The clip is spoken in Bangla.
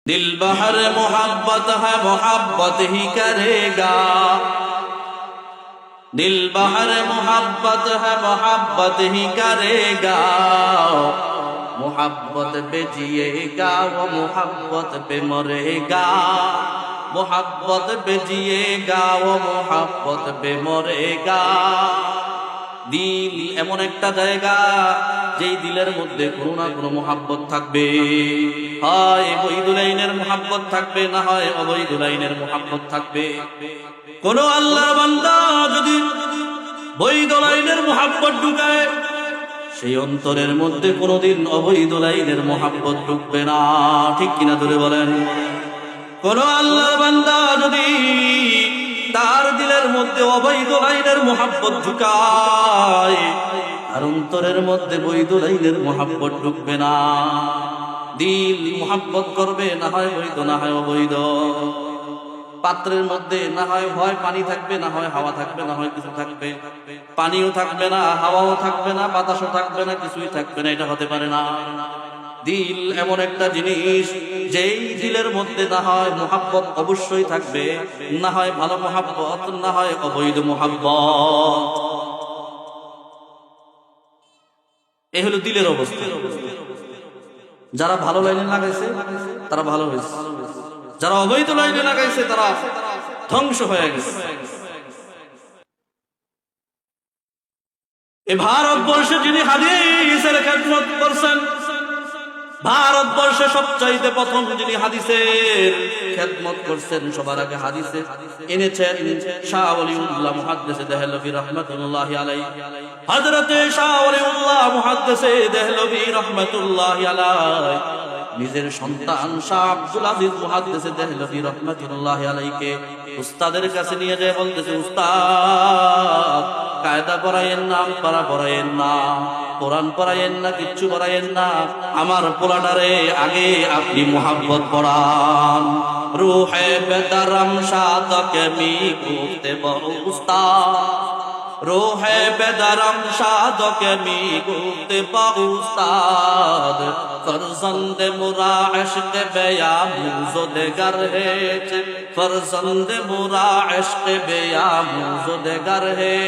दिल बहर मोहब्बत है मोहब्बत ही करेगा, दिल बहर मोहब्बत है मोहब्बत ही करेगा, मोहब्बत पे जिएगा वो मोहब्बत पे मरेगा, मोहब्बत पे जिएगा वो मोहब्बत पे मरेगा। দিল এমন একটা জায়গা যেই দিলের মধ্যে কোনো না কোনো মোহাব্বত থাকবে, হয় বৈধুল আইনের মোহাব্বত থাকবে, না হয় অবৈধুল আইনের মোহাব্বত থাকবে। কোন আল্লাহর বান্দা যদি বৈধুল আইনের মোহাব্বত ঢুকায়, সেই অন্তরের মধ্যে কোনোদিন অবৈধুল আইনের মোহাব্বত ঢুকবে না। ঠিক কিনা ধরে বলেন? কোন আল্লাহর বান্দা যদি তার দিলের মধ্যে অবৈধ লাইনের মোহাব্বত ঢুকায়, আর অন্তরের মধ্যে বৈধ লাইনের মোহাব্বত ঢুকবে না। দিল মোহাব্বত করবে, না হয় বৈধ না হয় অবৈধ। পাত্রের মধ্যে না হয় পানি থাকবে, না হয় হাওয়া থাকবে, না হয় কিছু থাকবে। পানিও থাকবে না, হাওয়াও থাকবে না, বাতাসও থাকবে না, কিছুই থাকবে না, এটা হতে পারে না। দিল এমন একটা জিনিস যেই দিলের মধ্যে না হয় মোহাব্বত অবশ্যই থাকবে, না হয় ভালো মোহাব্বত, না হয় অবৈধ মোহাব্বত। এই হলো দিলের অবস্থা। যারা ভালো লাইনে লাগাইছে তারা ভালো হয়েছে, যারা অবৈধ লাইনে লাগাইছে তারা ধ্বংস হয়ে গেছে। এই ভারতবর্ষে যিনি হাদিসের খেদমত করছেন, ভারতবর্ষে সবচাইতে প্রথম যিনি হাদিসের খেদমত করছেন, সবার আগে হাদিসে এনেছেন শাহ ওলিউল্লাহ মুহাদ্দিস দেহলভী রাহমাতুল্লাহি আলাইহি। হযরতে শাহ ওলিউল্লাহ মুহাদ্দিস দেহলভী রাহমাতুল্লাহি আলাইহি নিজের সন্তান শাহ আব্দুল আজিজ মুহাদ্দিস দেহলভী রাহমাতুল্লাহি আলাইহিকে উস্তাদের কাছে নিয়ে যায়, বলতেছে, উস্তাদ কায়দা পড়ায়েন না, আমপারা পড়ায়েন না, কোরআন পড়ায়েন না, কিচ্ছু পড়ায়েন না, আমার পোলাটারে আগে আপনি মোহাব্বত পড়ান। রূহে বেদরম শাদকে মি গুফতে বহু উস্তাদ, রূহে বেদরম শাদকে মি গুফতে বহু উস্তাদ, ফরজন্দ মুরা ইশক বেয়ামুজ দেগার হে, ফরজন্দ মুরা ইশক বেয়ামুজ দেগার হে।